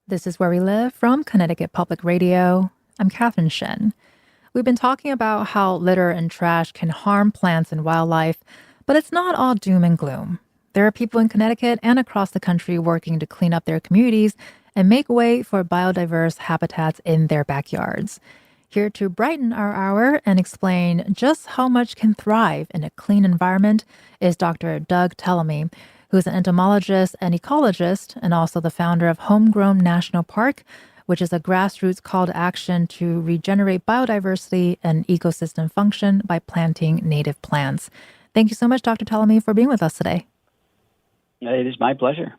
This is Where We Live from Connecticut Public Radio. I'm Catherine Shen. We've been talking about how litter and trash can harm plants and wildlife, but it's not all doom and gloom. There are people in Connecticut and across the country working to clean up their communities and make way for biodiverse habitats in their backyards. Here to brighten our hour and explain just how much can thrive in a clean environment is Dr. Doug Tallamy, who's an entomologist and ecologist and also the founder of Homegrown National Park, which is a grassroots call to action to regenerate biodiversity and ecosystem function by planting native plants. Thank you so much, Dr. Tallamy, for being with us today. It is my pleasure.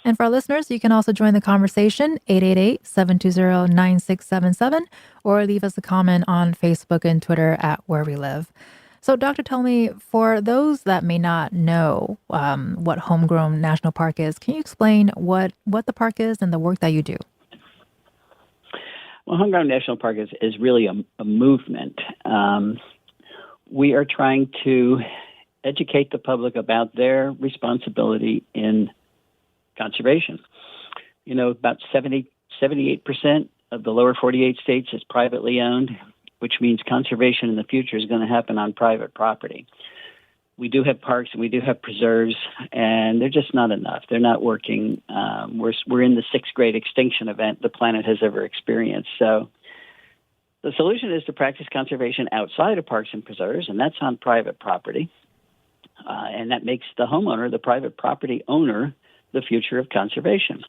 And for our listeners, you can also join the conversation, 888-720-9677, or leave us a comment on Facebook and Twitter at Where We Live. So, Dr. Tallamy, for those that may not know what Homegrown National Park is, can you explain what the park is and the work that you do? Well, Homegrown National Park is really a movement. We are trying to educate the public about their responsibility in conservation. You know, about 78% of the lower 48 states is privately owned, which means conservation in the future is going to happen on private property. We do have parks and we do have preserves, and they're just not enough. They're not working. We're in the sixth great extinction event the planet has ever experienced. So the solution is to practice conservation outside of parks and preserves, and that's on private property. And that makes the homeowner, the private property owner, the future of conservation.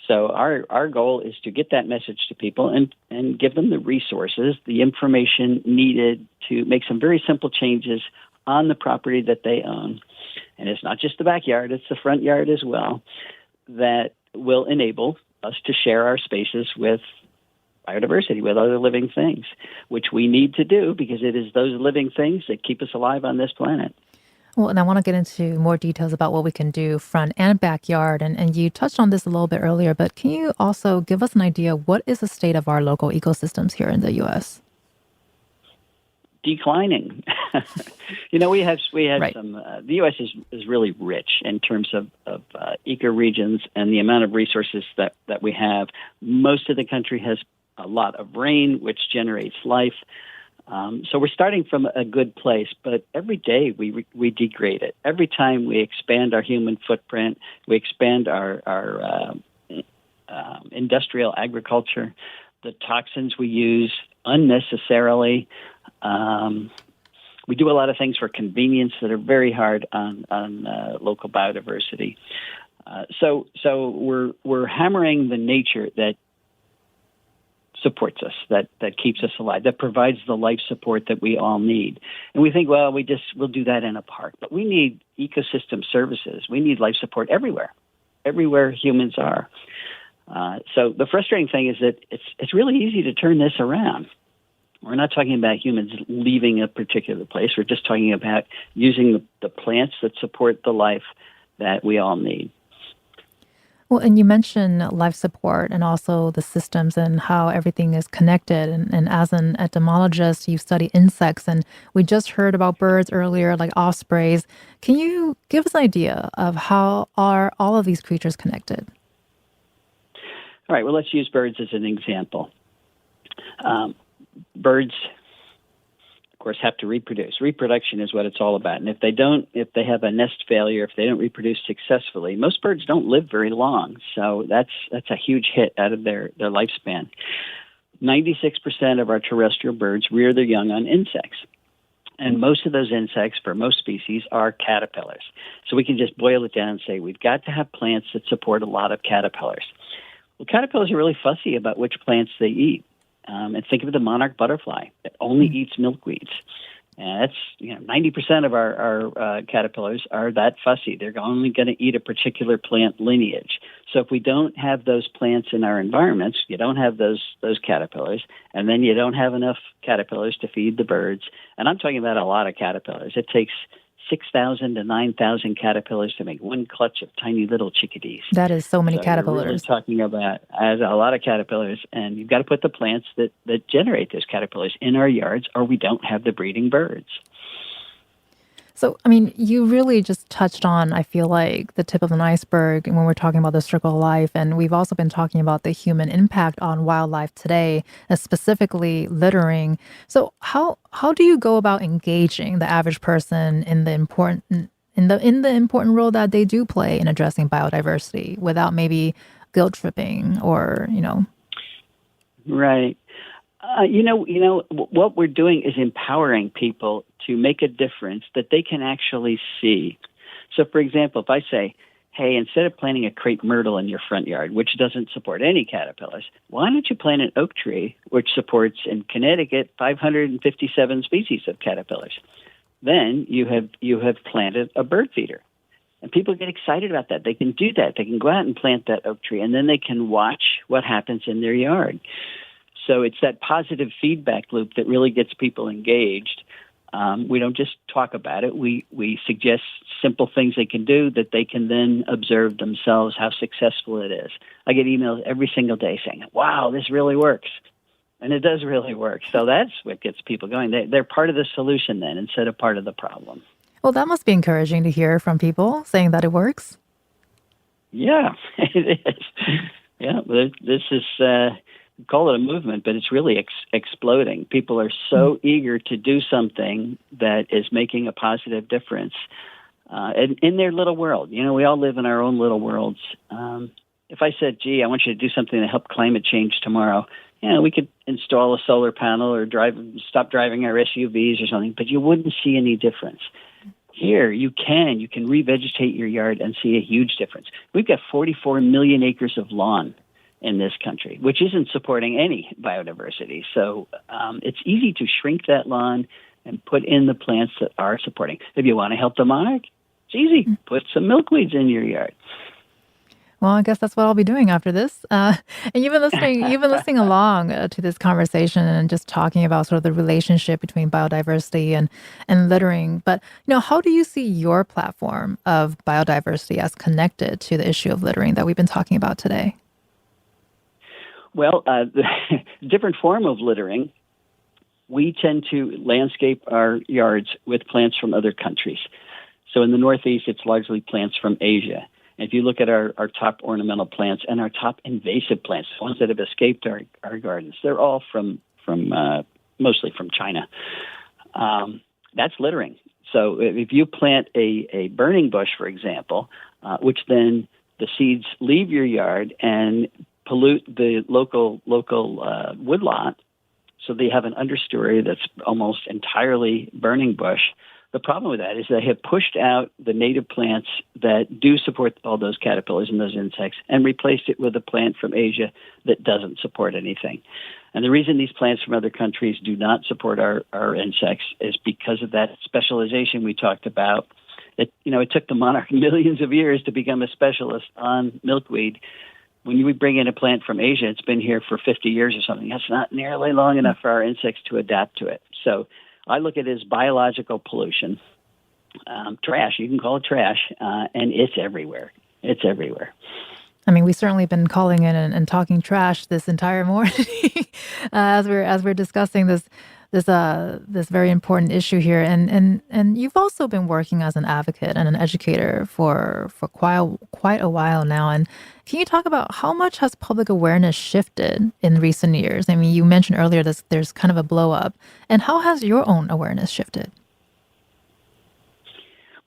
So our goal is to get that message to people and give them the resources, the information needed to make some very simple changes on the property that they own. And it's not just the backyard, it's the front yard as well, that will enable us to share our spaces with biodiversity, with other living things, which we need to do because it is those living things that keep us alive on this planet. Well, and I want to get into more details about what we can do front and backyard. And you touched on this a little bit earlier, but can you also give us an idea, what is the state of our local ecosystems here in the U.S.? Declining. We have right. some, the U.S. is really rich in terms of ecoregions and the amount of resources that we have. Most of the country has a lot of rain, which generates life. So we're starting from a good place, but every day we degrade it. Every time we expand our human footprint, we expand our industrial agriculture, the toxins we use unnecessarily. We do a lot of things for convenience that are very hard on local biodiversity. So we're hammering the nature that supports us, that keeps us alive, that provides the life support that we all need. And we think, well, we'll do that in a park. But we need ecosystem services. We need life support everywhere humans are. So the frustrating thing is that it's really easy to turn this around. We're not talking about humans leaving a particular place. We're just talking about using the plants that support the life that we all need. Well, and you mentioned life support and also the systems and how everything is connected. And as an entomologist, you study insects, and we just heard about birds earlier, like ospreys. Can you give us an idea of how are all of these creatures connected? All right, well, let's use birds as an example. Birds, of course, have to reproduce. Reproduction is what it's all about. And if they have a nest failure, if they don't reproduce successfully, most birds don't live very long. So that's a huge hit out of their lifespan. 96% of our terrestrial birds rear their young on insects. And most of those insects, for most species, are caterpillars. So we can just boil it down and say we've got to have plants that support a lot of caterpillars. Well, caterpillars are really fussy about which plants they eat. And think of the monarch butterfly that only eats milkweeds. And that's 90% of our caterpillars are that fussy. They're only going to eat a particular plant lineage. So if we don't have those plants in our environments, you don't have those caterpillars, and then you don't have enough caterpillars to feed the birds. And I'm talking about a lot of caterpillars. It takes 6,000 to 9,000 caterpillars to make one clutch of tiny little chickadees. That is so many caterpillars. We're really talking about a lot of caterpillars, and you've got to put the plants that generate those caterpillars in our yards, or we don't have the breeding birds. So, I mean, you really just touched on, I feel like, the tip of an iceberg when we're talking about the circle of life. And we've also been talking about the human impact on wildlife today, specifically littering. So how do you go about engaging the average person in the important role that they do play in addressing biodiversity without maybe guilt tripping or, Right. What we're doing is empowering people to make a difference that they can actually see. So, for example, if I say, hey, instead of planting a crepe myrtle in your front yard, which doesn't support any caterpillars, why don't you plant an oak tree, which supports, in Connecticut, 557 species of caterpillars? Then you have planted a bird feeder. And people get excited about that. They can do that. They can go out and plant that oak tree, and then they can watch what happens in their yard. So it's that positive feedback loop that really gets people engaged. We don't just talk about it. We suggest simple things they can do that they can then observe themselves how successful it is. I get emails every single day saying, wow, this really works. And it does really work. So that's what gets people going. They're part of the solution then instead of part of the problem. Well, that must be encouraging to hear from people saying that it works. Yeah, it is. Yeah, this is... call it a movement, but it's really exploding. People are so eager to do something that is making a positive difference in their little world. We all live in our own little worlds. If I said, gee, I want you to do something to help climate change tomorrow, we could install a solar panel or stop driving our SUVs or something, but you wouldn't see any difference. Here, you can revegetate your yard and see a huge difference. We've got 44 million acres of lawn in this country, which isn't supporting any biodiversity. So it's easy to shrink that lawn and put in the plants that are supporting. If you want to help the monarch, it's easy. Put some milkweeds in your yard. Well, I guess that's what I'll be doing after this. And you've been listening along to this conversation and just talking about sort of the relationship between biodiversity and littering. But, how do you see your platform of biodiversity as connected to the issue of littering that we've been talking about today? Well, the different form of littering, we tend to landscape our yards with plants from other countries. So in the Northeast, it's largely plants from Asia. And if you look at our top ornamental plants and our top invasive plants, the ones that have escaped our gardens, they're all from mostly from China. That's littering. So if you plant a burning bush, for example, which then the seeds leave your yard and pollute the local woodlot, so they have an understory that's almost entirely burning bush. The problem with that is they have pushed out the native plants that do support all those caterpillars and those insects and replaced it with a plant from Asia that doesn't support anything. And the reason these plants from other countries do not support our insects is because of that specialization we talked about. It took the monarch millions of years to become a specialist on milkweed. When you bring in a plant from Asia, it's been here for 50 years or something. That's not nearly long enough for our insects to adapt to it. So I look at it as biological pollution, trash. You can call it trash, and it's everywhere. It's everywhere. I mean, we've certainly been calling in and talking trash this entire morning as we're discussing this very important issue here. And you've also been working as an advocate and an educator for quite a while now. And can you talk about how much has public awareness shifted in recent years? I mean, you mentioned earlier there's kind of a blow up. And how has your own awareness shifted?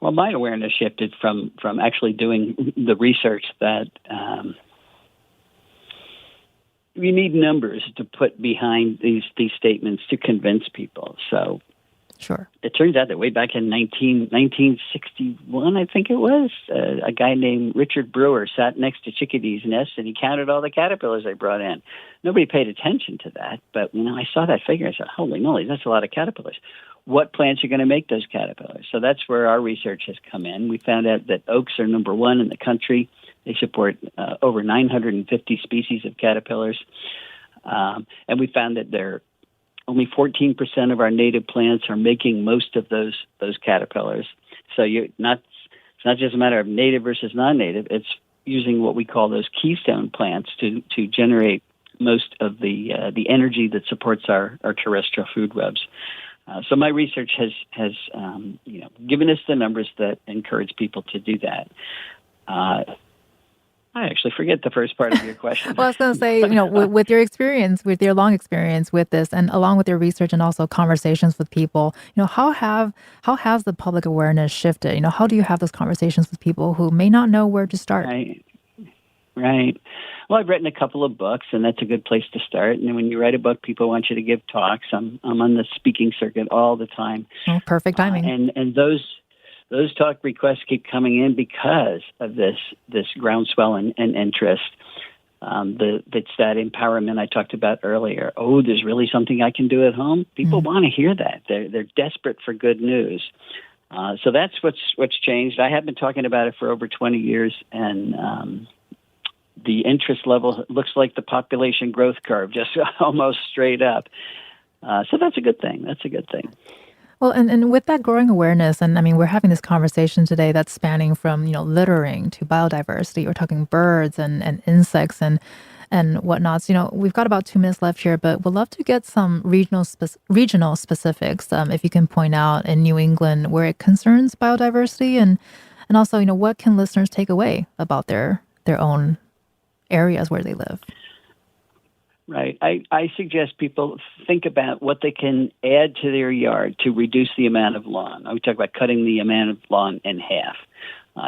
Well, my awareness shifted from actually doing the research that you need numbers to put behind these statements to convince people. So sure. It turns out that way back in 1961, I think it was, a guy named Richard Brewer sat next to chickadees' nests and he counted all the caterpillars they brought in. Nobody paid attention to that, but I saw that figure. I said, holy moly, that's a lot of caterpillars. What plants are going to make those caterpillars? So that's where our research has come in. We found out that oaks are number one in the country. They support over 950 species of caterpillars. And we found that only 14% of our native plants are making most of those caterpillars. So it's not just a matter of native versus non-native. It's using what we call those keystone plants to generate most of the energy that supports our terrestrial food webs. So my research has given us the numbers that encourage people to do that. I actually forget the first part of your question. Well, I was going to say, with your experience, with your long experience with this, and along with your research and also conversations with people, how has the public awareness shifted? How do you have those conversations with people who may not know where to start? Right. Well, I've written a couple of books, and that's a good place to start. And when you write a book, people want you to give talks. I'm on the speaking circuit all the time. Oh, perfect timing. And those talk requests keep coming in because of this groundswell and interest. It's that empowerment I talked about earlier. Oh, there's really something I can do at home. People want to hear that. They're desperate for good news. So that's what's changed. I have been talking about it for over 20 years, and the interest level looks like the population growth curve, just almost straight up. So that's a good thing. Well, and with that growing awareness, and I mean, we're having this conversation today that's spanning from, littering to biodiversity. We're talking birds and insects and whatnots. We've got about 2 minutes left here, but we'd love to get some regional specifics, if you can point out in New England where it concerns biodiversity, and also, what can listeners take away about their own areas where they live. Right. I suggest people think about what they can add to their yard to reduce the amount of lawn. We talk about cutting the amount of lawn in half.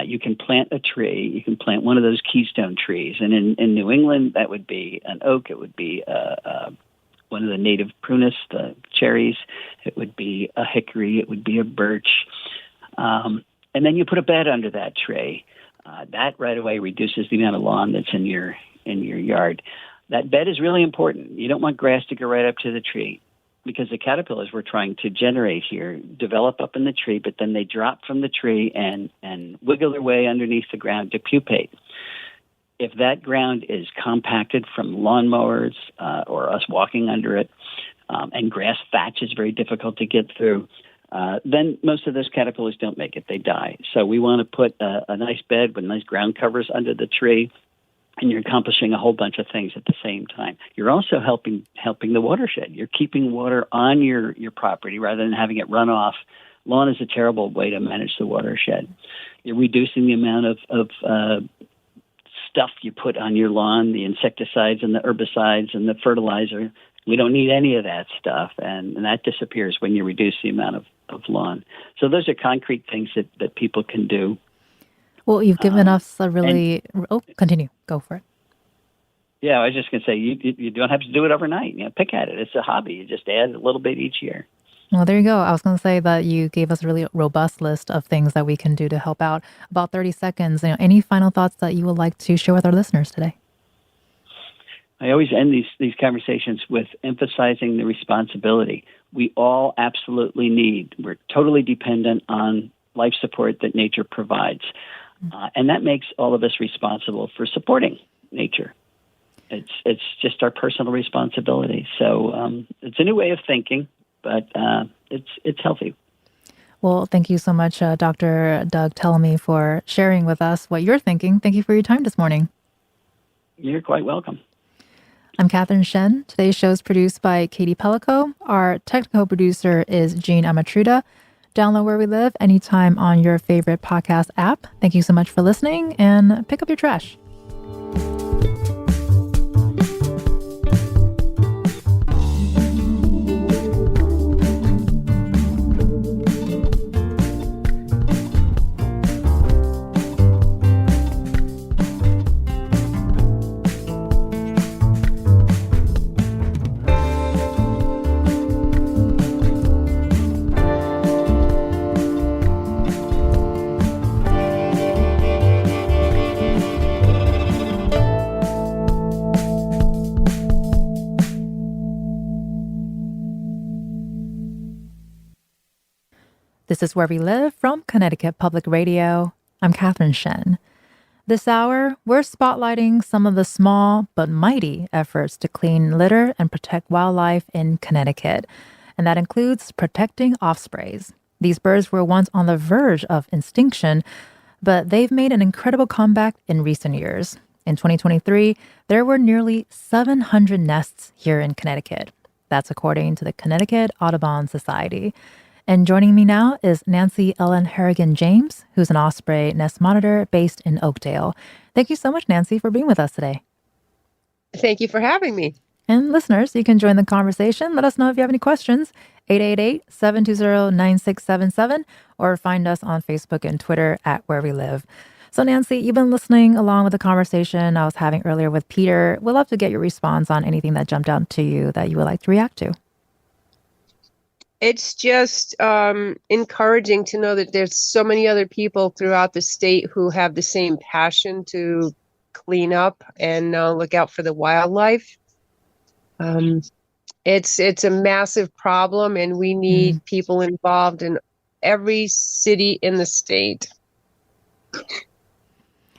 You can plant a tree. You can plant one of those keystone trees. And in New England, that would be an oak. It would be one of the native prunus, the cherries. It would be a hickory. It would be a birch. And then you put a bed under that tree. That right away reduces the amount of lawn that's in your yard. That bed is really important. You don't want grass to go right up to the tree because the caterpillars we're trying to generate here develop up in the tree, but then they drop from the tree and wiggle their way underneath the ground to pupate. If that ground is compacted from lawnmowers or us walking under it, and grass thatch is very difficult to get through, then most of those caterpillars don't make it. They die. So we want to put a nice bed with nice ground covers under the tree, and you're accomplishing a whole bunch of things at the same time. You're also helping the watershed. You're keeping water on your property rather than having it run off. Lawn is a terrible way to manage the watershed. You're reducing the amount of stuff you put on your lawn, the insecticides and the herbicides and the fertilizer. We don't need any of that stuff, and that disappears when you reduce the amount of lawn. So those are concrete things that people can do. Well, you've given us a really... continue. Go for it. Yeah, I was just going to say, you don't have to do it overnight. Pick at it. It's a hobby. You just add a little bit each year. Well, there you go. I was going to say that you gave us a really robust list of things that we can do to help out. About 30 seconds. Any final thoughts that you would like to share with our listeners today? I always end these conversations with emphasizing the responsibility. We all absolutely need. We're totally dependent on life support that nature provides. And that makes all of us responsible for supporting nature. It's just our personal responsibility. So it's a new way of thinking, but it's healthy. Well, thank you so much, Dr. Doug Tallamy, for sharing with us what you're thinking. Thank you for your time this morning. You're quite welcome. I'm Catherine Shen. Today's show is produced by Katie Pellico. Our technical producer is Jean Amatruda. Download Where We Live anytime on your favorite podcast app. Thank you so much for listening, and pick up your trash. This is Where We Live from Connecticut Public Radio. I'm Catherine Shen. This hour, we're spotlighting some of the small but mighty efforts to clean litter and protect wildlife in Connecticut. And that includes protecting ospreys. These birds were once on the verge of extinction, but they've made an incredible comeback in recent years. In 2023, there were nearly 700 nests here in Connecticut. That's according to the Connecticut Audubon Society. And joining me now is Nancy Ellen Harrigan James, who's an Osprey nest monitor based in Oakdale. Thank you so much, Nancy, for being with us today. Thank you for having me. And listeners, you can join the conversation. Let us know if you have any questions. 888-720-9677 or find us on Facebook and Twitter at Where We Live. So Nancy, you've been listening along with the conversation I was having earlier with Peter. We'd love to get your response on anything that jumped out to you that you would like to react to. It's just encouraging to know that there's so many other people throughout the state who have the same passion to clean up and look out for the wildlife. It's a massive problem, and we need people involved in every city in the state.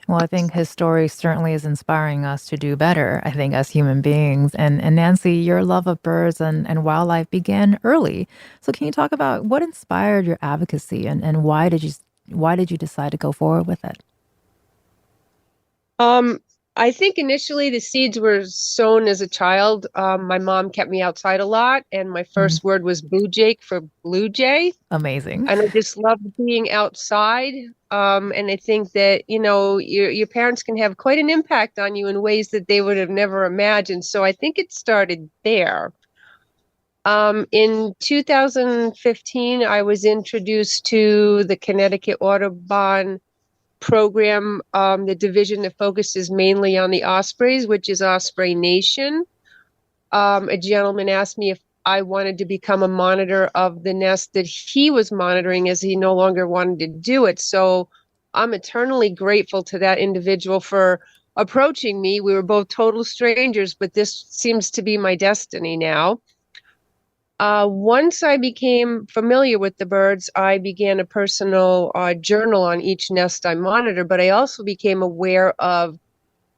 Well, I think his story certainly is inspiring us to do better, I think, as human beings. And Nancy, your love of birds and wildlife began early. So can you talk about what inspired your advocacy and why did you decide to go forward with it? I think initially the seeds were sown as a child. My mom kept me outside a lot, and my first word was boo jake for blue jay. Amazing. And I just loved being outside. And I think that, your parents can have quite an impact on you in ways that they would have never imagined. So I think it started there. In 2015, I was introduced to the Connecticut Audubon program, the division that focuses mainly on the ospreys, which is Osprey Nation. A gentleman asked me if I wanted to become a monitor of the nest that he was monitoring, as he no longer wanted to do it. So I'm eternally grateful to that individual for approaching me. We were both total strangers, but this seems to be my destiny now. Once I became familiar with the birds, I began a personal journal on each nest I monitor, but I also became aware of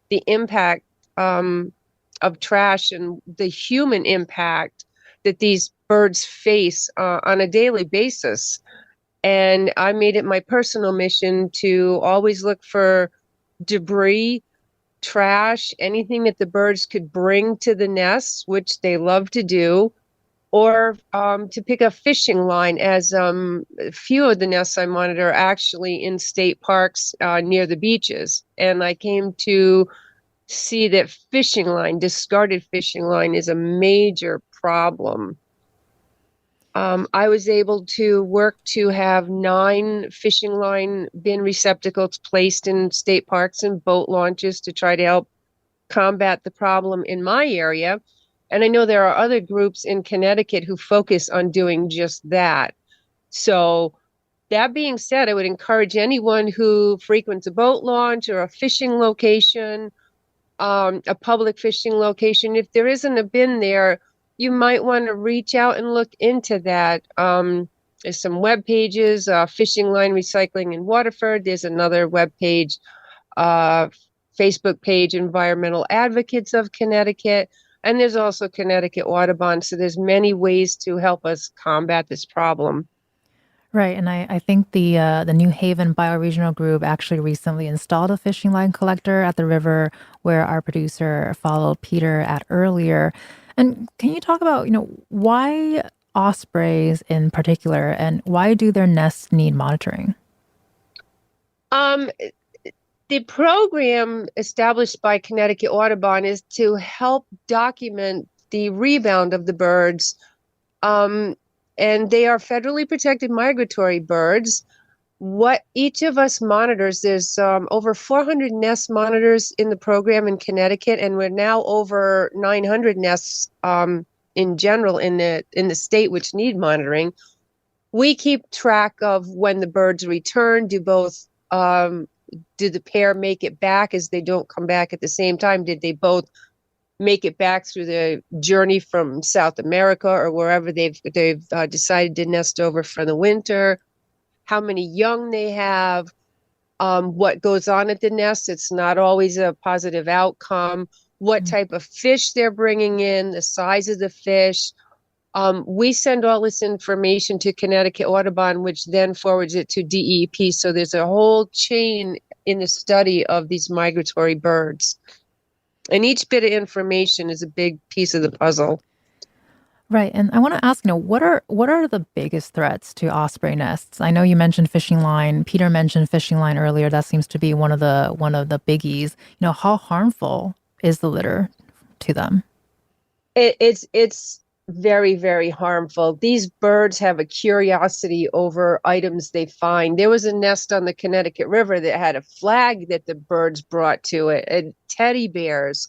the impact of trash and the human impact that these birds face on a daily basis. And I made it my personal mission to always look for debris, trash, anything that the birds could bring to the nests, which they love to do, or to pick a fishing line, as a few of the nests I monitor are actually in state parks near the beaches. And I came to see that discarded fishing line is a major problem. I was able to work to have 9 fishing line bin receptacles placed in state parks and boat launches to try to help combat the problem in my area. And I know there are other groups in Connecticut who focus on doing just that. So that being said, I would encourage anyone who frequents a boat launch or a fishing location, a public fishing location, if there isn't a bin there, you might want to reach out and look into that. There's some web pages, Fishing Line Recycling in Waterford. There's another web page, Facebook page, Environmental Advocates of Connecticut. And there's also Connecticut Audubon. So there's many ways to help us combat this problem. Right. And I think the New Haven Bioregional group actually recently installed a fishing line collector at the river where our producer followed Peter at earlier. And can you talk about, why ospreys in particular and why do their nests need monitoring? The program established by Connecticut Audubon is to help document the rebound of the birds. And they are federally protected migratory birds. What each of us monitors, there's over 400 nest monitors in the program in Connecticut, and we're now over 900 nests in general in the state which need monitoring. We keep track of when the birds return. Do the pair make it back, as they don't come back at the same time? Did they both make it back through the journey from South America or wherever they've decided to nest over for the winter? How many young they have? What goes on at the nest? It's not always a positive outcome. What type of fish they're bringing in, the size of the fish. We send all this information to Connecticut Audubon, which then forwards it to DEP. So there's a whole chain in the study of these migratory birds. And each bit of information is a big piece of the puzzle. Right. And I want to ask, what are the biggest threats to osprey nests? I know you mentioned fishing line. Peter mentioned fishing line earlier. That seems to be one of the biggies. How harmful is the litter to them? It's very, very harmful. These birds have a curiosity over items they find. There was a nest on the Connecticut River that had a flag that the birds brought to it, and teddy bears.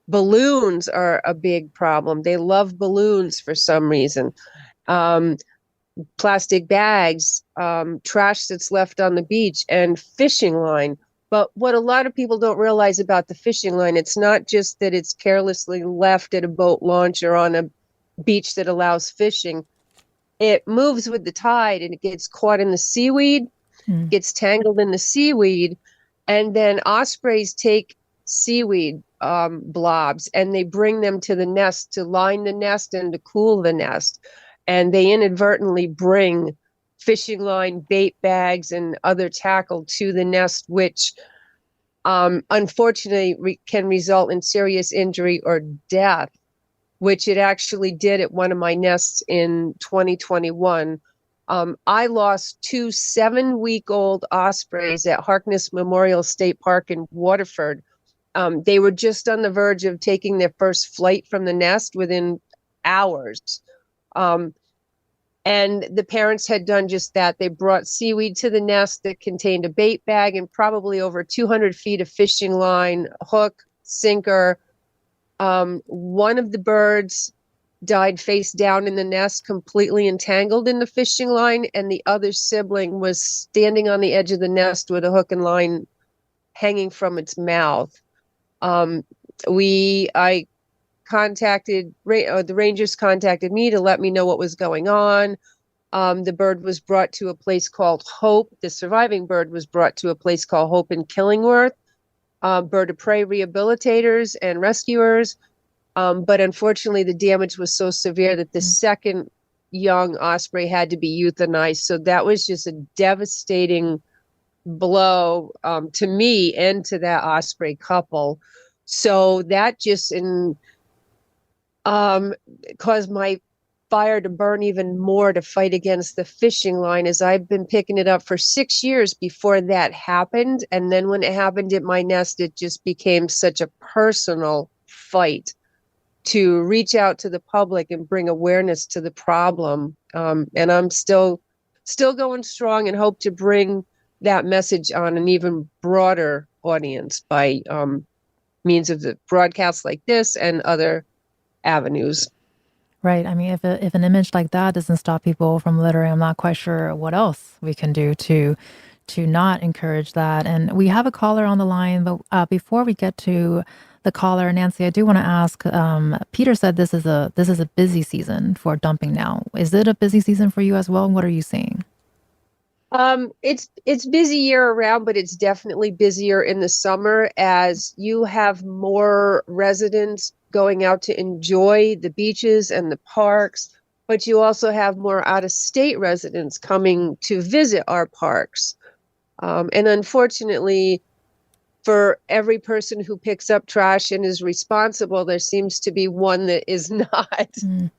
Balloons are a big problem. They love balloons for some reason. Um, Plastic bags, trash that's left on the beach, and fishing line. But what a lot of people don't realize about the fishing line, it's not just that it's carelessly left at a boat launch or on a beach that allows fishing. It moves with the tide and it gets caught in the seaweed, Mm. gets tangled in the seaweed, and then ospreys take seaweed blobs and they bring them to the nest to line the nest and to cool the nest. And they inadvertently bring fishing line, bait bags, and other tackle to the nest, which unfortunately can result in serious injury or death, which it actually did at one of my nests in 2021. I lost two 7-week-old ospreys at Harkness Memorial State Park in Waterford. They were just on the verge of taking their first flight from the nest within hours. And the parents had done just that. They brought seaweed to the nest that contained a bait bag and probably over 200 feet of fishing line, hook, sinker. One of the birds died face down in the nest, completely entangled in the fishing line, and the other sibling was standing on the edge of the nest with a hook and line hanging from its mouth. I contacted the rangers contacted me to let me know what was going on. The bird was brought to a place called Hope. The surviving bird was brought to a place called Hope in Killingworth. Bird of prey rehabilitators and rescuers. But unfortunately, the damage was so severe that the second young osprey had to be euthanized. So that was just a devastating blow to me and to that osprey couple. So that just caused my fire to burn even more to fight against the fishing line, as I've been picking it up for 6 years before that happened. And then when it happened at my nest, it just became such a personal fight to reach out to the public and bring awareness to the problem. And I'm still going strong and hope to bring that message on an even broader audience by means of the broadcasts like this and other avenues. Right. I mean, if an image like that doesn't stop people from littering, I'm not quite sure what else we can do to not encourage that. And we have a caller on the line, but before we get to the caller, Nancy, I do want to ask. Peter said this is a busy season for dumping now. Is it a busy season for you as well? What are you seeing? It's busy year around, but it's definitely busier in the summer as you have more residents going out to enjoy the beaches and the parks, but you also have more out-of-state residents coming to visit our parks. And unfortunately, for every person who picks up trash and is responsible, there seems to be one that is not. Mm.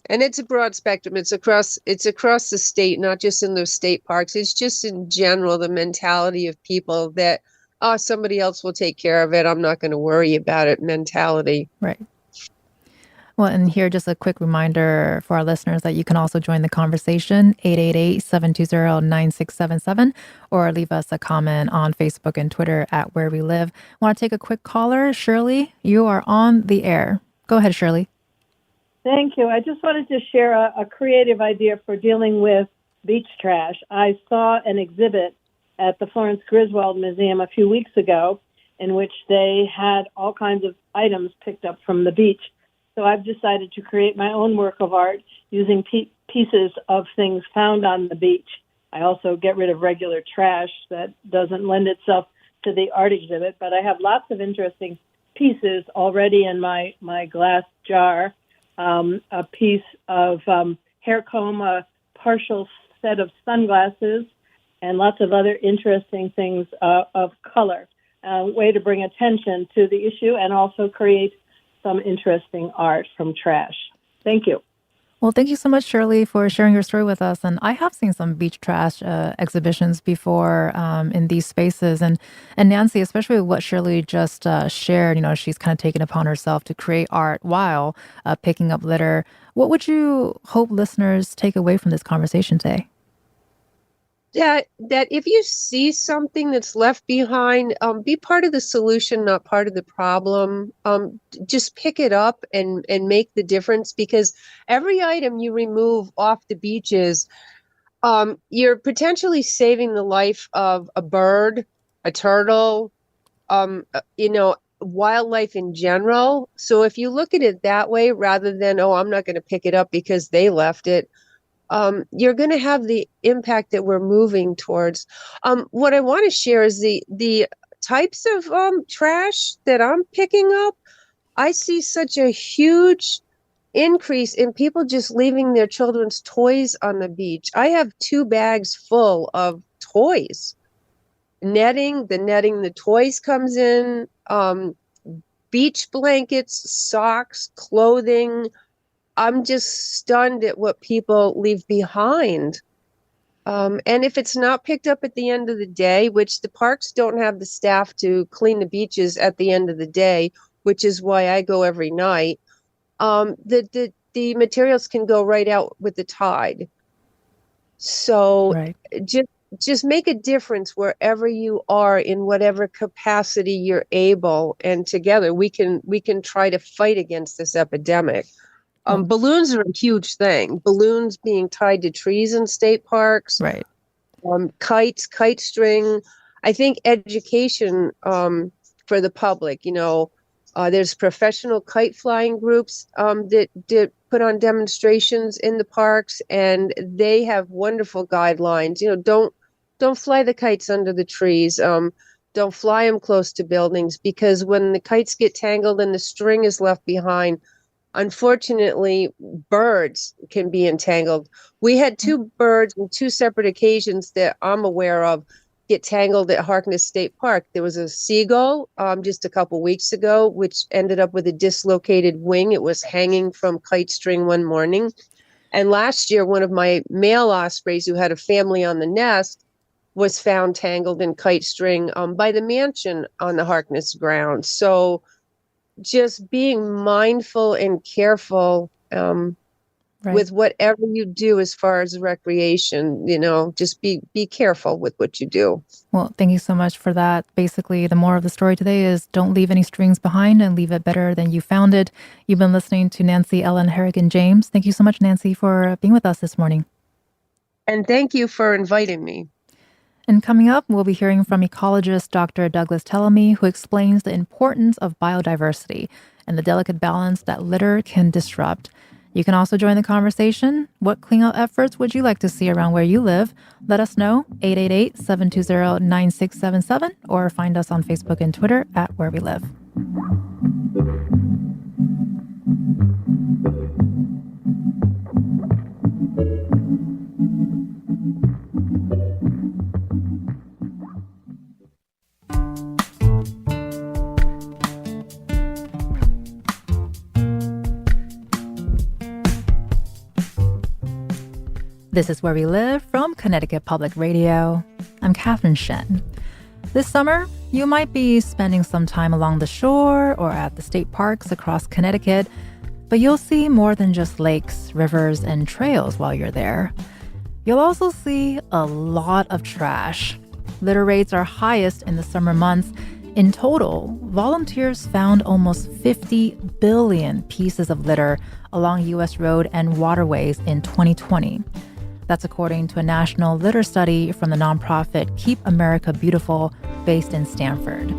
And it's a broad spectrum. It's across the state, not just in those state parks. It's just in general the mentality of people that, oh, somebody else will take care of it. I'm not going to worry about it mentality. Right. Well, and here, just a quick reminder for our listeners that you can also join the conversation, 888-720-9677, or leave us a comment on Facebook and Twitter at Where We Live. Want to take a quick caller? Shirley, you are on the air. Go ahead, Shirley. Thank you. I just wanted to share a creative idea for dealing with beach trash. I saw an exhibit at the Florence Griswold Museum a few weeks ago in which they had all kinds of items picked up from the beach. So I've decided to create my own work of art using pieces of things found on the beach. I also get rid of regular trash that doesn't lend itself to the art exhibit, but I have lots of interesting pieces already in my glass jar. A piece of hair comb, a partial set of sunglasses, and lots of other interesting things of color. A way to bring attention to the issue and also create some interesting art from trash. Thank you. Well, thank you so much, Shirley, for sharing your story with us. And I have seen some beach trash exhibitions before in these spaces. And Nancy, especially with what Shirley just shared, she's kind of taken upon herself to create art while picking up litter. What would you hope listeners take away from this conversation today? That if you see something that's left behind, be part of the solution, not part of the problem. Just pick it up and make the difference, because every item you remove off the beaches, you're potentially saving the life of a bird, a turtle, wildlife in general. So if you look at it that way, rather than, oh, I'm not going to pick it up because they left it, you're going to have the impact that we're moving towards. What I want to share is the types of trash that I'm picking up. I see such a huge increase in people just leaving their children's toys on the beach. I have 2 bags full of toys. Netting, the toys comes in, beach blankets, socks, clothing. I'm just stunned at what people leave behind. And if it's not picked up at the end of the day, which the parks don't have the staff to clean the beaches at the end of the day, which is why I go every night, the materials can go right out with the tide. So Right. just make a difference wherever you are, in whatever capacity you're able, and together we can try to fight against this epidemic. Balloons are a huge thing. Balloons being tied to trees in state parks. Right. Kites, kite string. I think education for the public. There's professional kite flying groups that put on demonstrations in the parks, and they have wonderful guidelines. Don't fly the kites under the trees. Don't fly them close to buildings, because when the kites get tangled and the string is left behind, unfortunately, birds can be entangled. We had 2 birds on 2 separate occasions that I'm aware of get tangled at Harkness State Park. There was a seagull just a couple weeks ago, which ended up with a dislocated wing. It was hanging from kite string one morning. And last year, one of my male ospreys, who had a family on the nest, was found tangled in kite string by the mansion on the Harkness grounds. So just being mindful and careful with whatever you do as far as recreation. Just be careful with what you do. Well, thank you so much for that. Basically, the moral of the story today is don't leave any strings behind and leave it better than you found it. You've been listening to Nancy Ellen Harrigan James. Thank you so much, Nancy, for being with us this morning. And thank you for inviting me. And coming up, we'll be hearing from ecologist Dr. Douglas Tallamy, who explains the importance of biodiversity and the delicate balance that litter can disrupt. You can also join the conversation. What cleanup efforts would you like to see around where you live? Let us know, 888-720-9677, or find us on Facebook and Twitter at Where We Live. This is Where We Live from Connecticut Public Radio. I'm Catherine Shen. This summer, you might be spending some time along the shore or at the state parks across Connecticut, but you'll see more than just lakes, rivers, and trails while you're there. You'll also see a lot of trash. Litter rates are highest in the summer months. In total, volunteers found almost 50 billion pieces of litter along U.S. road and waterways in 2020. That's according to a national litter study from the nonprofit Keep America Beautiful, based in Stamford.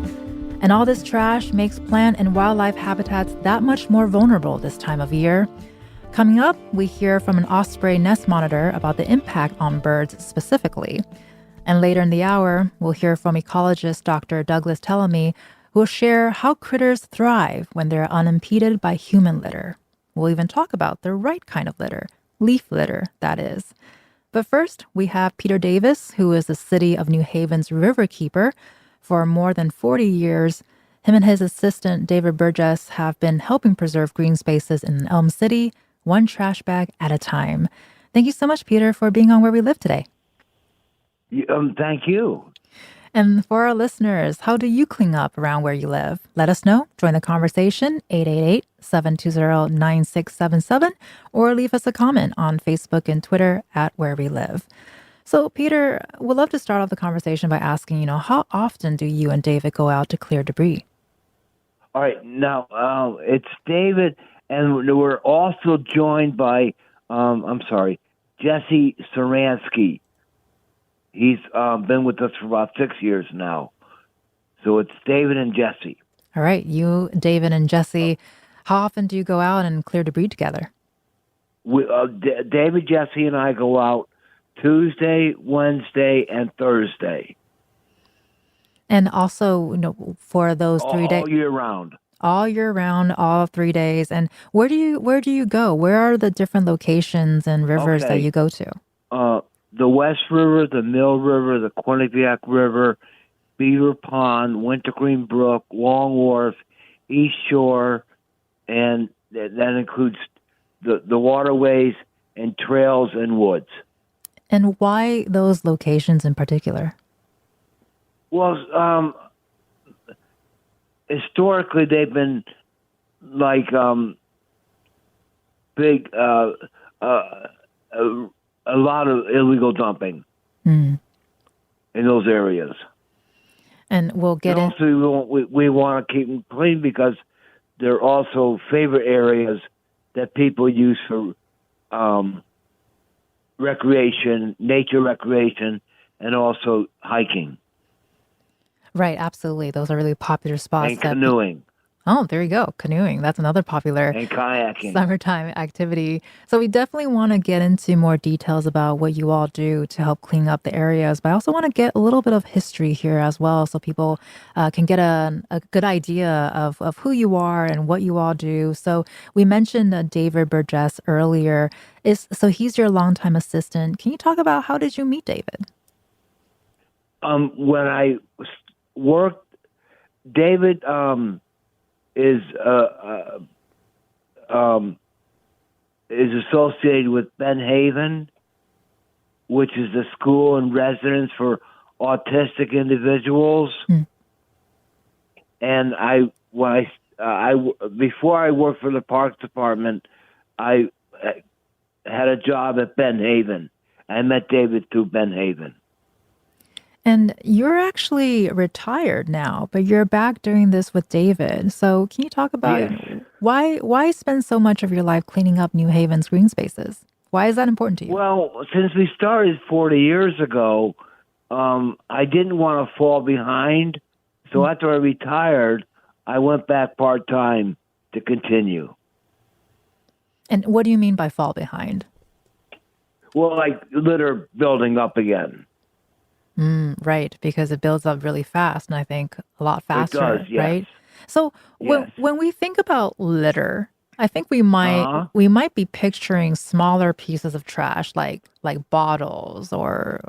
And all this trash makes plant and wildlife habitats that much more vulnerable this time of year. Coming up, we hear from an osprey nest monitor about the impact on birds specifically. And later in the hour, we'll hear from ecologist Dr. Douglas Tallamy, who will share how critters thrive when they're unimpeded by human litter. We'll even talk about the right kind of litter, leaf litter, that is. But first, we have Peter Davis, who is the city of New Haven's riverkeeper. For more than 40 years, him and his assistant, David Burgess, have been helping preserve green spaces in Elm City, one trash bag at a time. Thank you so much, Peter, for being on Where We Live today. Thank you. And for our listeners, how do you clean up around where you live? Let us know. Join the conversation, 888-720-9677, or leave us a comment on Facebook and Twitter at Where We Live. So, Peter, we'd love to start off the conversation by asking, how often do you and David go out to clear debris? All right. Now, it's David, and we're also joined by, Jesse Saransky. He's been with us for about 6 years now. So it's David and Jesse. All right. You, David, and Jesse, how often do you go out and clear debris together? David, Jesse, and I go out Tuesday, Wednesday, and Thursday. And also, for those 3 days, all year round. All year round, all 3 days. And where do you go? Where are the different locations and rivers that you go to? The West River, the Mill River, the Quinnipiac River, Beaver Pond, Wintergreen Brook, Long Wharf, East Shore, and that includes the waterways and trails and woods. And why those locations in particular? Well, historically they've been like big, a lot of illegal dumping in those areas. And we'll get in. Also, we want to keep them clean because they're also favorite areas that people use for recreation, nature recreation, and also hiking. Right, absolutely. Those are really popular spots. And canoeing. Oh, there you go. Canoeing. That's another popular and kayaking. Summertime activity. So we definitely want to get into more details about what you all do to help clean up the areas. But I also want to get a little bit of history here as well so people can get a good idea of who you are and what you all do. So we mentioned David Burgess earlier. So he's your longtime assistant. Can you talk about how did you meet David? When I worked, David... is associated with Ben Haven, which is a school and residence for autistic individuals. And before I worked for the Parks Department, I had a job at Ben Haven. I met David through Ben Haven. And you're actually retired now, but you're back doing this with David. So can you talk about why spend so much of your life cleaning up New Haven's green spaces? Why is that important to you? Well, since we started 40 years ago, I didn't want to fall behind. So after I retired, I went back part-time to continue. And what do you mean by fall behind? Well, like litter building up again. Right, because it builds up really fast, and I think a lot faster, it does, yes. right? So when we think about litter, I think we might be picturing smaller pieces of trash like bottles or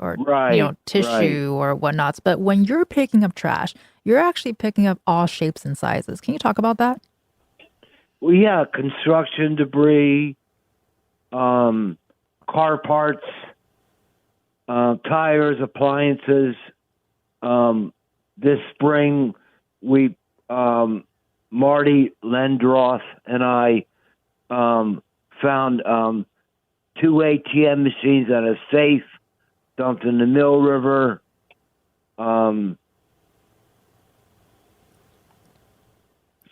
tissue or whatnots. But when you're picking up trash, you're actually picking up all shapes and sizes. Can you talk about that? Well, yeah, construction debris, car parts, tires, appliances. This spring, we Marty Lendroth and I found 2 ATM machines and a safe dumped in the Mill River.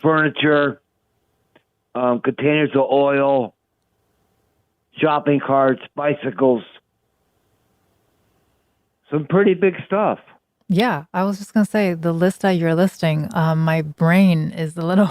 Furniture, containers of oil, shopping carts, bicycles. Some pretty big stuff. Yeah, I was just going to say, the list that you're listing, my brain is a little,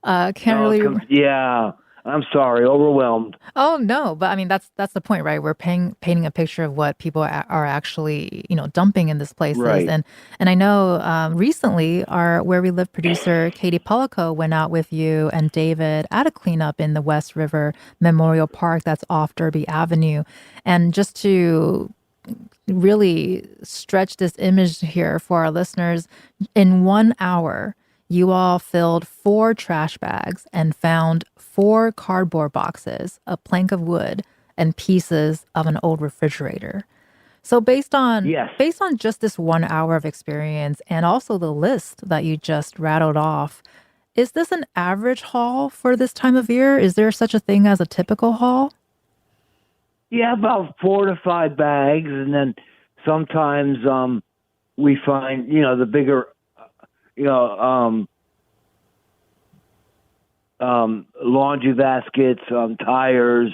Yeah, I'm sorry, overwhelmed. Oh, no, but I mean, that's the point, right? We're painting a picture of what people are actually, dumping in these places. Right. And I know recently our Where We Live producer, Katie Pellico, went out with you and David at a cleanup in the West River Memorial Park that's off Derby Avenue. And just to really stretch this image here for our listeners, in 1 hour, You all filled 4 trash bags and found 4 cardboard boxes, a plank of wood, and pieces of an old refrigerator. So Yes. based on just this 1 hour of experience and also the list that you just rattled off, is this an average haul for this time of year? Is there such a thing as a typical haul? Yeah, about 4 to 5 bags, and then sometimes we find the bigger you know laundry baskets, tires,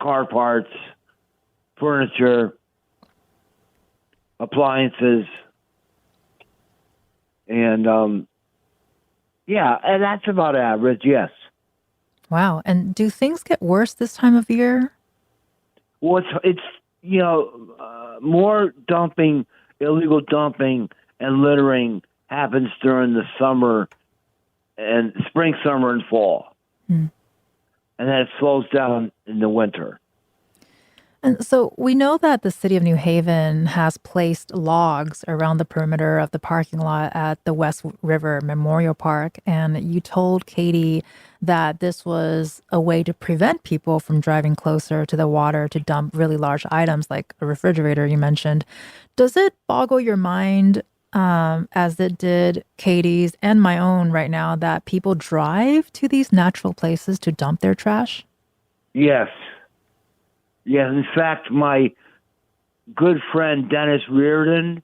car parts, furniture, appliances, and yeah, and that's about average. Yes. Wow. And do things get worse this time of year? Well, it's more dumping, illegal dumping, and littering happens during the summer and spring, summer, and fall, and then it slows down in the winter. And so we know that the city of New Haven has placed logs around the perimeter of the parking lot at the West River Memorial Park. And you told Katie that this was a way to prevent people from driving closer to the water to dump really large items like a refrigerator, you mentioned. Does it boggle your mind, as it did Katie's and my own right now, that people drive to these natural places to dump their trash? Yes. Yes. In fact, my good friend Dennis Reardon,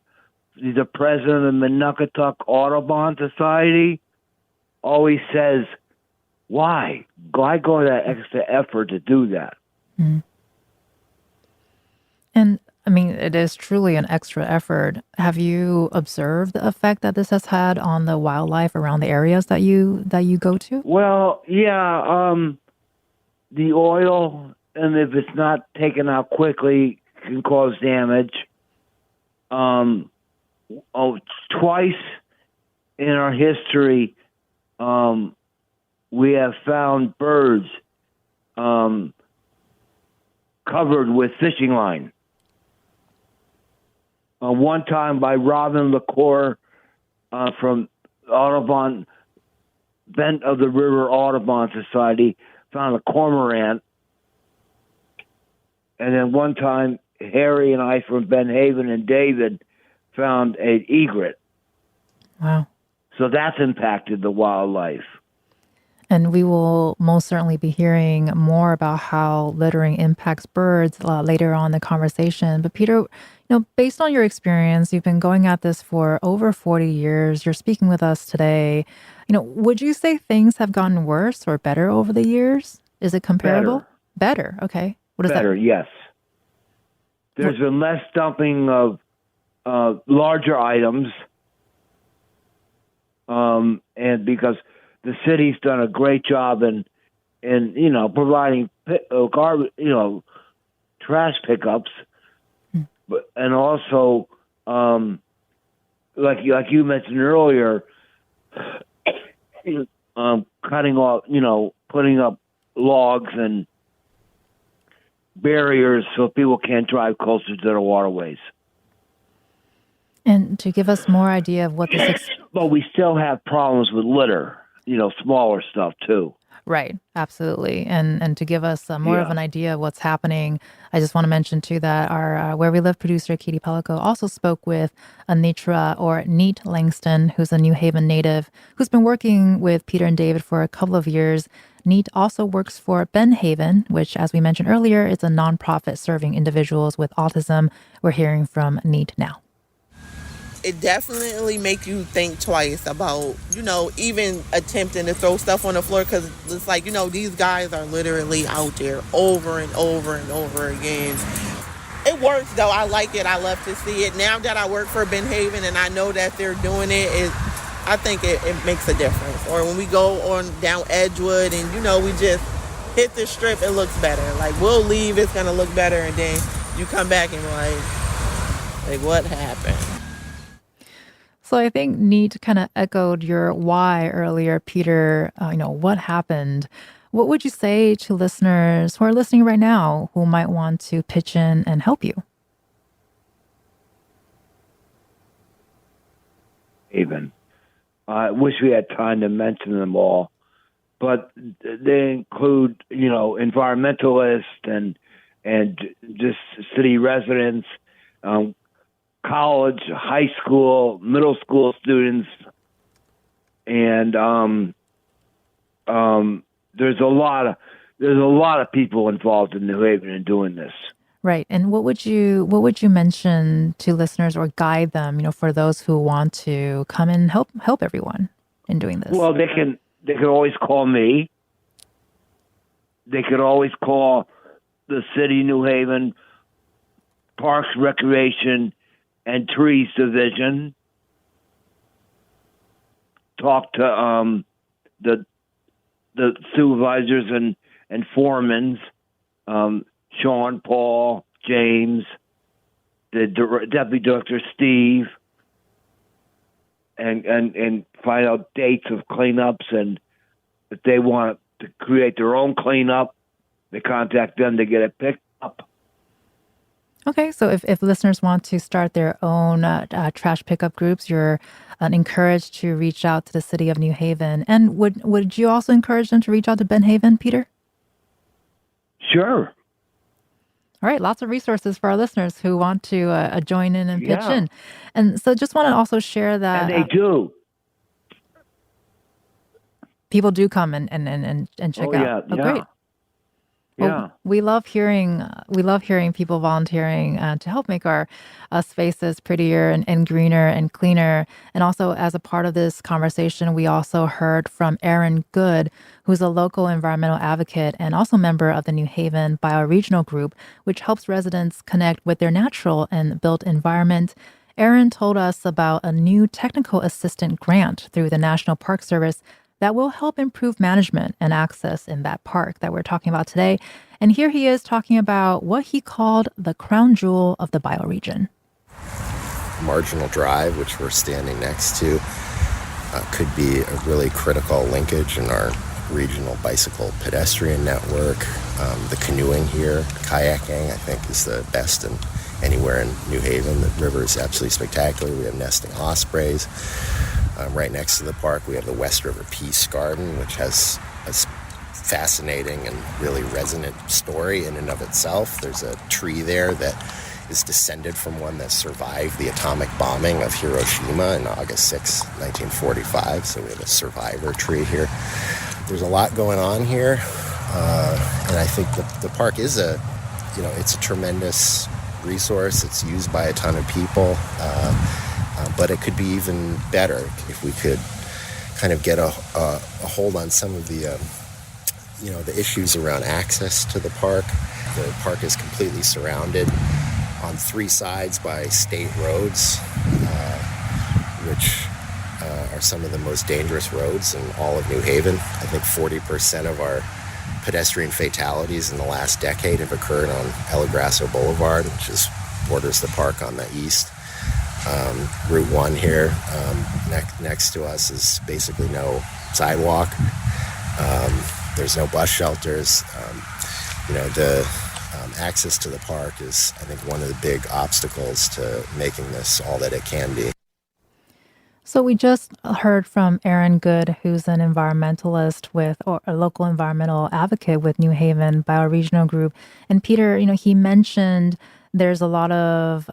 he's the president of the Minnetonka Audubon Society, always says, why go to that extra effort to do that? And I mean, it is truly an extra effort. Have you observed the effect that this has had on the wildlife around the areas that you go to? Well, yeah, the oil, and if it's not taken out quickly, can cause damage. Twice in our history, we have found birds covered with fishing line. One time by Robin LaCour from Audubon, Bent of the River Audubon Society, found a cormorant. And then one time, Harry and I from Benhaven and David found an egret. Wow. So that's impacted the wildlife. And we will most certainly be hearing more about how littering impacts birds later on in the conversation. But Peter, based on your experience, you've been going at this for over 40 years. You're speaking with us today. Would you say things have gotten worse or better over the years? Is it comparable? Better. Okay. What is Better, that? yes. There's been less dumping of larger items, and because the city's done a great job in providing trash pickups, and also like you mentioned earlier, cutting off, putting up logs and barriers so people can't drive closer to the waterways. And to give us more idea of what this... But we still have problems with litter, smaller stuff too. Right, absolutely. And to give us more of an idea of what's happening, I just want to mention too that our Where We Live producer, Katie Pellico, also spoke with Anitra or Neat Langston, who's a New Haven native, who's been working with Peter and David for a couple of years. Neat also works for Benhaven, which, as we mentioned earlier, is a nonprofit serving individuals with autism. We're hearing from Neat now. It definitely make you think twice about, even attempting to throw stuff on the floor, because it's like, these guys are literally out there over and over and over again. It works, though. I like it. I love to see it. Now that I work for Benhaven and I know that they're doing it, I think it makes a difference. Or when we go on down Edgewood and, we just hit the strip, it looks better. Like, we'll leave, it's going to look better, and then you come back and like, what happened? So I think Neat kind of echoed your why earlier, Peter. What happened? What would you say to listeners who are listening right now who might want to pitch in and help you? Even. I wish we had time to mention them all, but they include, environmentalists and just city residents, college, high school, middle school students, and there's a lot of people involved in New Haven in doing this. Right. And what would you mention to listeners or guide them, for those who want to come and help everyone in doing this? Well, they can always call me. They could always call the City New Haven Parks, Recreation, and Trees Division. Talk to the supervisors and foremans. Sean, Paul, James, the Deputy Director, Steve, and find out dates of cleanups, and if they want to create their own cleanup, they contact them to get it picked up. Okay, so if listeners want to start their own trash pickup groups, you're encouraged to reach out to the City of New Haven. And would you also encourage them to reach out to Ben Haven, Peter? Sure. All right, lots of resources for our listeners who want to join in and pitch in. And so just want to also share that... And they do. People do come and check out. Yeah. Oh, great. Well, we love hearing people volunteering to help make our spaces prettier and greener and cleaner. And also, as a part of this conversation, we also heard from Aaron Goode, who's a local environmental advocate and also member of the New Haven Bioregional Group, which helps residents connect with their natural and built environment. Aaron told us about a new technical assistant grant through the National Park Service that will help improve management and access in that park that we're talking about today. And here he is talking about what he called the crown jewel of the bioregion. Marginal Drive, which we're standing next to, could be a really critical linkage in our regional bicycle pedestrian network. The canoeing here, kayaking, I think is the best anywhere in New Haven. The river is absolutely spectacular. We have nesting ospreys. Right next to the park, we have the West River Peace Garden, which has a fascinating and really resonant story in and of itself. There's a tree there that is descended from one that survived the atomic bombing of Hiroshima on August 6, 1945. So we have a survivor tree here. There's a lot going on here, and I think the park is it's a tremendous resource. It's used by a ton of people. But it could be even better if we could kind of get a hold on some of the issues around access to the park. The park is completely surrounded on three sides by state roads, which are some of the most dangerous roads in all of New Haven. I think 40% of our pedestrian fatalities in the last decade have occurred on El Grasso Boulevard, which borders the park on the east. Route 1 here, next to us is basically no sidewalk. There's no bus shelters. The access to the park is, I think, one of the big obstacles to making this all that it can be. So we just heard from Aaron Goode, who's an environmentalist or a local environmental advocate with New Haven Bioregional Group. And Peter, he mentioned there's a lot of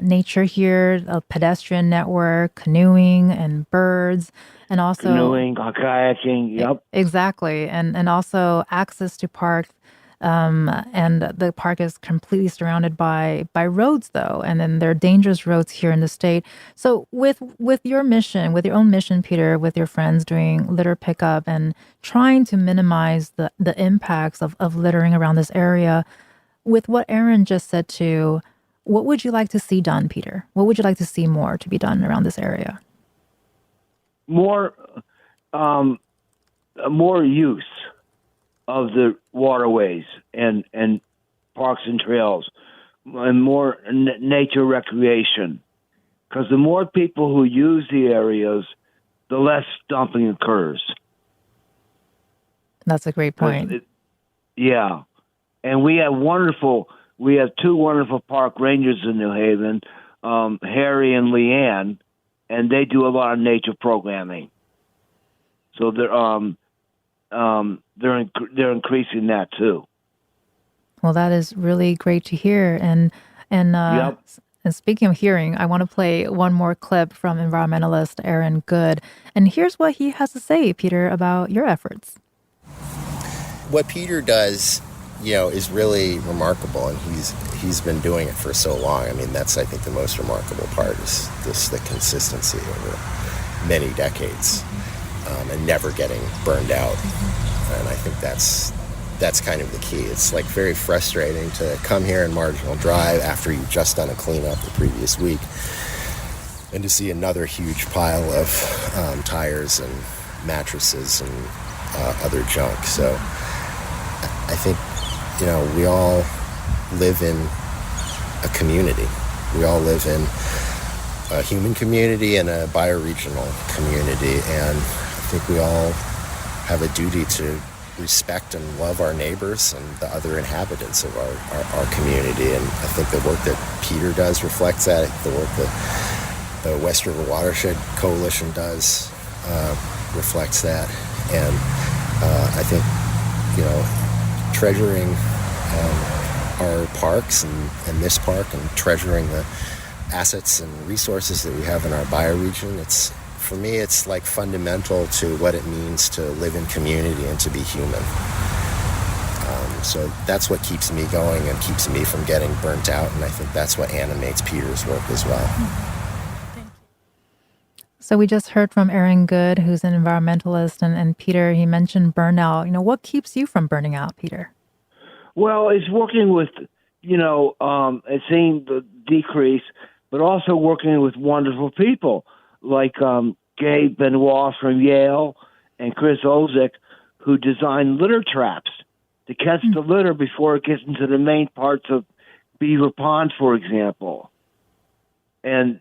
nature here, a pedestrian network, canoeing and birds, and also... Canoeing, kayaking, yep. Exactly. And also access to park. And the park is completely surrounded by roads, though. And then there are dangerous roads here in the state. So with your mission, with your own mission, Peter, with your friends doing litter pickup and trying to minimize the impacts of littering around this area, with what Aaron just said too, what would you like to see done, Peter? What would you like to see more to be done around this area? More use of the waterways and parks and trails, and more nature recreation. Because the more people who use the areas, the less dumping occurs. That's a great point. Yeah. And we have two wonderful park rangers in New Haven, Harry and Leanne, and they do a lot of nature programming. So they're increasing that too. Well, that is really great to hear. And speaking of hearing, I want to play one more clip from environmentalist Aaron Goode. And here's what he has to say, Peter, about your efforts. What Peter does, is really remarkable, and he's been doing it for so long. I mean, that's, I think, the most remarkable part is the consistency over many decades, and never getting burned out. And I think that's kind of the key. It's like very frustrating to come here in Marginal Drive after you've just done a cleanup the previous week and to see another huge pile of tires and mattresses and other junk. So I think, we all live in a community. We all live in a human community and a bioregional community, and I think we all have a duty to respect and love our neighbors and the other inhabitants of our community. And I think the work that Peter does reflects that. The work that the West River Watershed Coalition does reflects that. And I think, treasuring our parks and this park, and treasuring the assets and resources that we have in our bioregion, for me, it's like fundamental to what it means to live in community and to be human. So that's what keeps me going and keeps me from getting burnt out, and I think that's what animates Peter's work as well. Thank you. So we just heard from Aaron Goode, who's an environmentalist, and Peter, he mentioned burnout. What keeps you from burning out, Peter? Well, it's working with, seeing the decrease, but also working with wonderful people like Gabe Benoit from Yale and Chris Ozick, who designed litter traps to catch the litter before it gets into the main parts of Beaver Pond, for example. And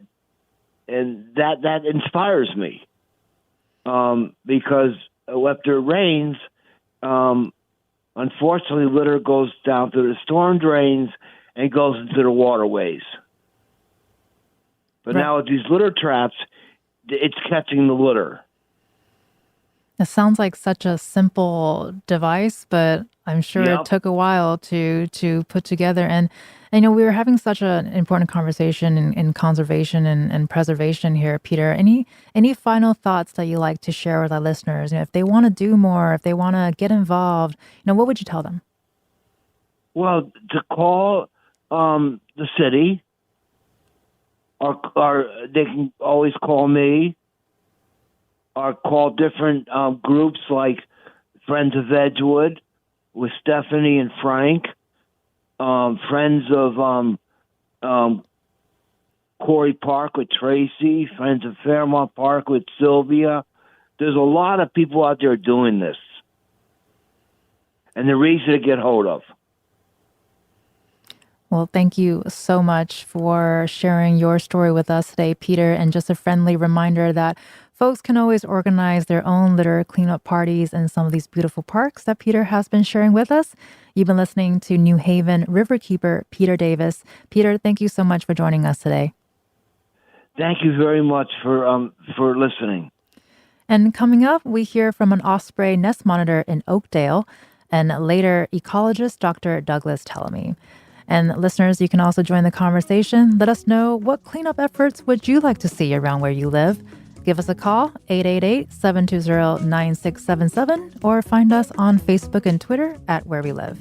that inspires me because after it rains, unfortunately, litter goes down through the storm drains and goes into the waterways. But now with these litter traps, it's catching the litter. It sounds like such a simple device, but I'm sure it took a while to put together. And we were having such an important conversation in conservation and preservation here, Peter. Any final thoughts that you like to share with our listeners? If they want to do more, if they want to get involved, what would you tell them? Well, to call the city, or they can always call me, or call different groups like Friends of Edgewood with Stephanie and Frank, Friends of Quarry Park with Tracy, Friends of Fairmont Park with Sylvia. There's a lot of people out there doing this, and they're easy to get hold of. Well, thank you so much for sharing your story with us today, Peter. And just a friendly reminder that folks can always organize their own litter cleanup parties in some of these beautiful parks that Peter has been sharing with us. You've been listening to New Haven Riverkeeper Peter Davis. Peter, thank you so much for joining us today. Thank you very much for listening. And coming up, we hear from an Osprey nest monitor in Oakdale, and later ecologist Dr. Douglas Tallamy. And listeners, you can also join the conversation. Let us know, what cleanup efforts would you like to see around where you live? Give us a call, 888-720-9677, or find us on Facebook and Twitter at Where We Live.